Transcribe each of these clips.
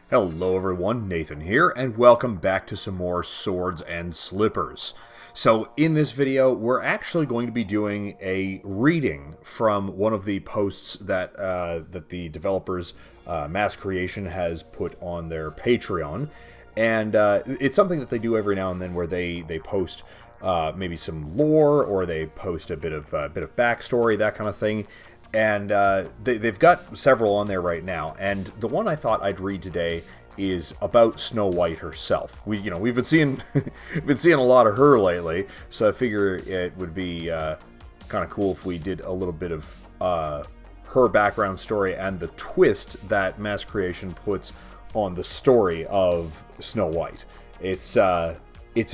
Hello everyone, Nathan here, and welcome back to some more Swords and Slippers. So in this video, we're actually going to be doing a reading from one of the posts that the developers, Mass Creation, has put on their Patreon. And it's something that they do every now and then where they post maybe some lore, or they post a bit of backstory, that kind of thing. And they've got several on there right now, and the one I thought I'd read today is about Snow White herself. We've been seeing a lot of her lately, so I figure it would be kind of cool if we did a little bit of her background story and the twist that Mass Creation puts on the story of Snow White. It's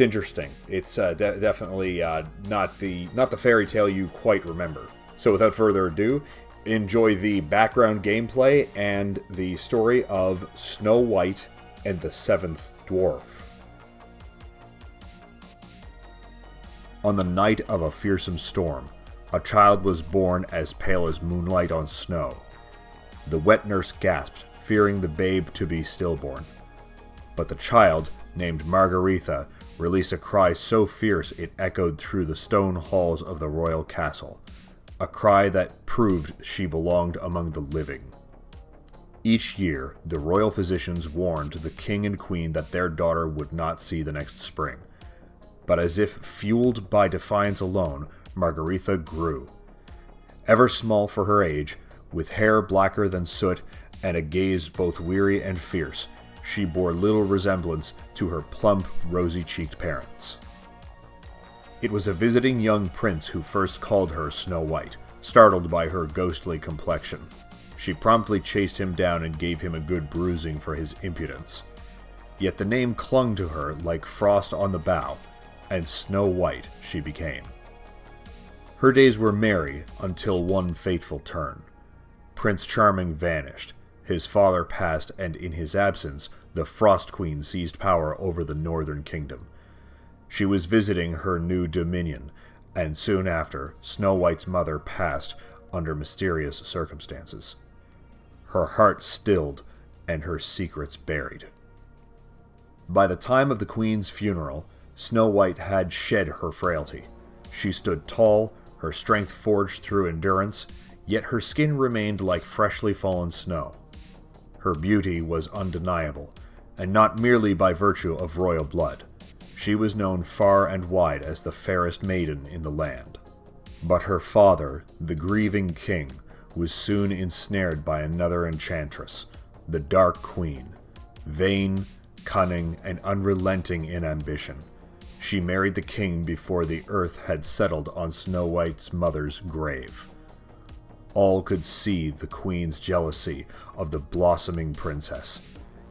interesting. It's definitely not the fairy tale you quite remember. So without further ado, enjoy the background gameplay and the story of Snow White and the Seventh Dwarf. On the night of a fearsome storm, a child was born as pale as moonlight on snow. The wet nurse gasped, fearing the babe to be stillborn. But the child, named Margaretha, released a cry so fierce it echoed through the stone halls of the royal castle. A cry that proved she belonged among the living. Each year, the royal physicians warned the king and queen that their daughter would not see the next spring. But as if fueled by defiance alone, Margaretha grew. Ever small for her age, with hair blacker than soot and a gaze both weary and fierce, she bore little resemblance to her plump, rosy-cheeked parents. It was a visiting young prince who first called her Snow White, startled by her ghostly complexion. She promptly chased him down and gave him a good bruising for his impudence. Yet the name clung to her like frost on the bough, and Snow White she became. Her days were merry until one fateful turn. Prince Charming vanished, his father passed, and in his absence, the Frost Queen seized power over the northern kingdom. She was visiting her new dominion, and soon after, Snow White's mother passed under mysterious circumstances. Her heart stilled, and her secrets buried. By the time of the Queen's funeral, Snow White had shed her frailty. She stood tall, her strength forged through endurance, yet her skin remained like freshly fallen snow. Her beauty was undeniable, and not merely by virtue of royal blood. She was known far and wide as the fairest maiden in the land. But her father, the grieving king, was soon ensnared by another enchantress, the Dark Queen. Vain, cunning, and unrelenting in ambition, she married the king before the earth had settled on Snow White's mother's grave. All could see the queen's jealousy of the blossoming princess,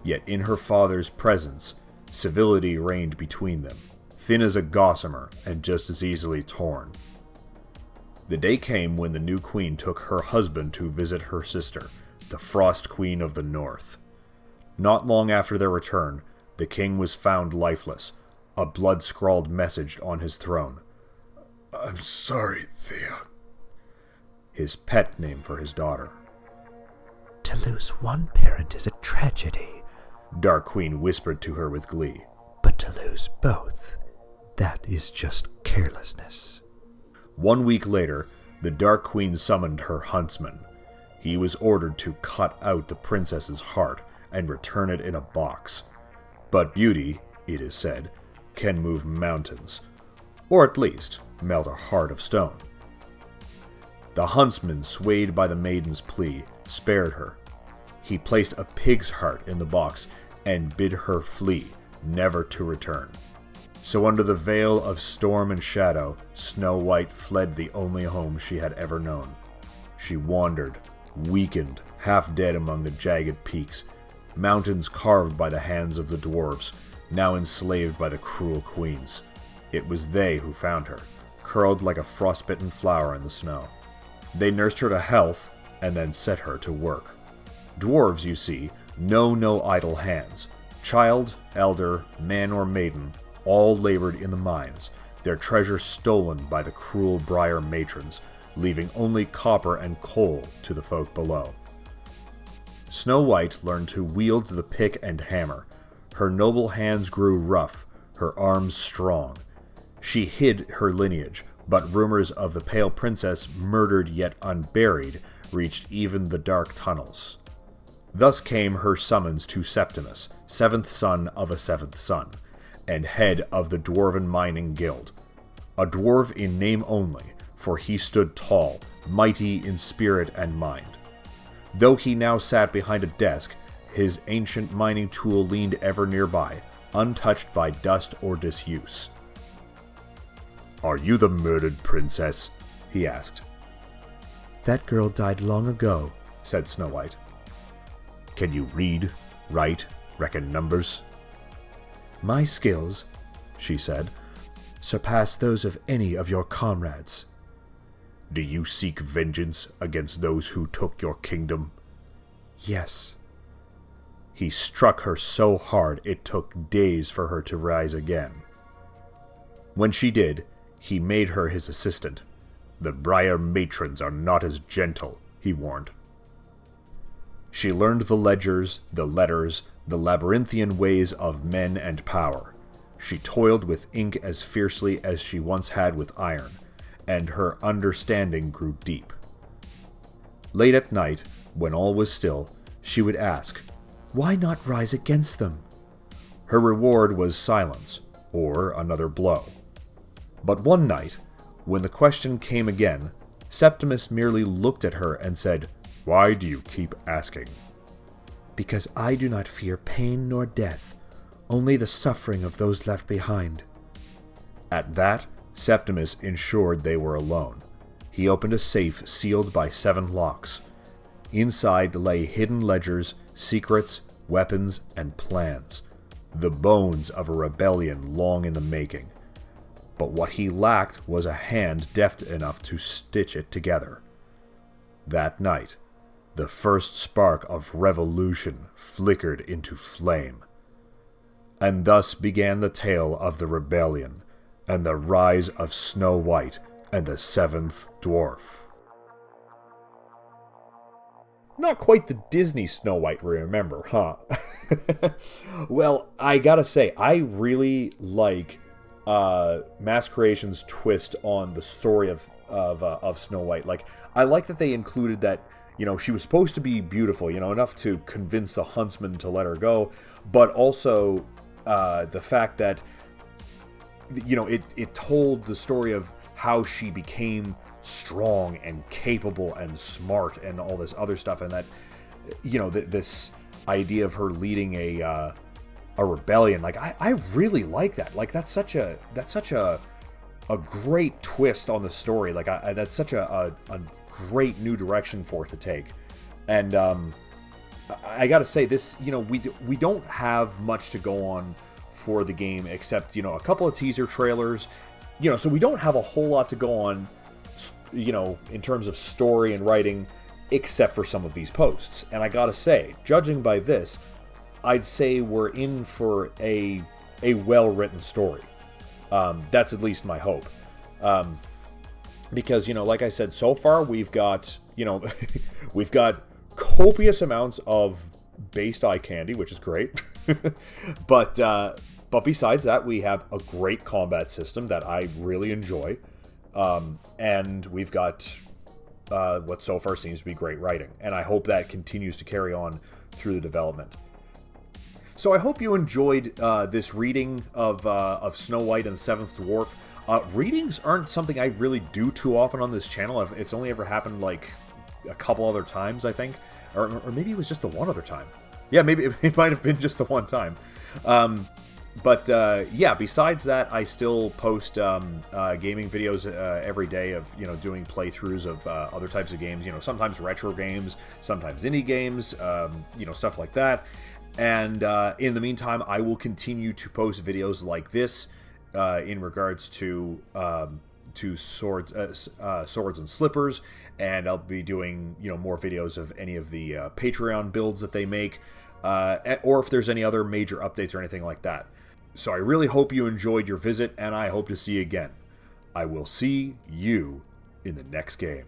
yet in her father's presence, civility reigned between them, thin as a gossamer and just as easily torn. The day came when the new queen took her husband to visit her sister, the Frost Queen of the North. Not long after their return, the king was found lifeless, a blood-scrawled message on his throne. "I'm sorry, Thea." His pet name for his daughter. "To lose one parent is a tragedy," Dark Queen whispered to her with glee. "But to lose both, that is just carelessness." 1 week later, the Dark Queen summoned her huntsman. He was ordered to cut out the princess's heart and return it in a box. But beauty, it is said, can move mountains, or at least melt a heart of stone. The huntsman, swayed by the maiden's plea, spared her. He placed a pig's heart in the box and bid her flee, never to return. So under the veil of storm and shadow, Snow White fled the only home she had ever known. She wandered, weakened, half dead among the jagged peaks, mountains carved by the hands of the dwarves, now enslaved by the cruel queens. It was they who found her, curled like a frostbitten flower in the snow. They nursed her to health, and then set her to work. Dwarves, you see, know no idle hands. Child, elder, man or maiden, all labored in the mines, their treasure stolen by the cruel briar matrons, leaving only copper and coal to the folk below. Snow White learned to wield the pick and hammer. Her noble hands grew rough, her arms strong. She hid her lineage, but rumors of the Pale Princess murdered yet unburied reached even the dark tunnels. Thus came her summons to Septimus, seventh son of a seventh son, and head of the Dwarven Mining Guild. A dwarf in name only, for he stood tall, mighty in spirit and mind. Though he now sat behind a desk, his ancient mining tool leaned ever nearby, untouched by dust or disuse. "Are you the murdered princess?" he asked. "That girl died long ago," said Snow White. "Can you read, write, reckon numbers?" "My skills," she said, "surpass those of any of your comrades." "Do you seek vengeance against those who took your kingdom?" "Yes." He struck her so hard it took days for her to rise again. When she did, he made her his assistant. "The Briar matrons are not as gentle," he warned. She learned the ledgers, the letters, the labyrinthian ways of men and power. She toiled with ink as fiercely as she once had with iron, and her understanding grew deep. Late at night, when all was still, she would ask, "Why not rise against them?" Her reward was silence, or another blow. But one night, when the question came again, Septimus merely looked at her and said, "Why do you keep asking?" "Because I do not fear pain nor death, only the suffering of those left behind." At that, Septimus ensured they were alone. He opened a safe sealed by 7 locks. Inside lay hidden ledgers, secrets, weapons, and plans. The bones of a rebellion long in the making. But what he lacked was a hand deft enough to stitch it together. That night, the first spark of revolution flickered into flame. And thus began the tale of the rebellion, and the rise of Snow White and the 7th Dwarf. Not quite the Disney Snow White we remember, huh? Well, I gotta say, I really like Mass Creation's twist on the story of Snow White. Like, I like that they included that, she was supposed to be beautiful, enough to convince the huntsman to let her go, but also the fact that, it told the story of how she became strong and capable and smart and all this other stuff, and that, this idea of her leading a rebellion. Like, I really like that. Like, that's such a great twist on the story. Like, that's such a great new direction for it to take. And I gotta say, this, we don't have much to go on for the game except, a couple of teaser trailers, so we don't have a whole lot to go on, in terms of story and writing, except for some of these posts. And I gotta say, judging by this, I'd say we're in for a well-written story. That's at least my hope. Because, like I said, so far we've got, we've got copious amounts of based eye candy, which is great. But besides that, we have a great combat system that I really enjoy. And we've got what so far seems to be great writing. And I hope that continues to carry on through the development. So I hope you enjoyed this reading of Snow White and the 7th Dwarf. Readings aren't something I really do too often on this channel. It's only ever happened like a couple other times, I think. Or maybe it was just the one other time. Yeah, maybe it might have been just the one time. But yeah, besides that, I still post gaming videos every day of, doing playthroughs of other types of games. Sometimes retro games, sometimes indie games, stuff like that. And in the meantime, I will continue to post videos like this in regards to swords and slippers, and I'll be doing more videos of any of the Patreon builds that they make, or if there's any other major updates or anything like that. So I really hope you enjoyed your visit, and I hope to see you again. I will see you in the next game.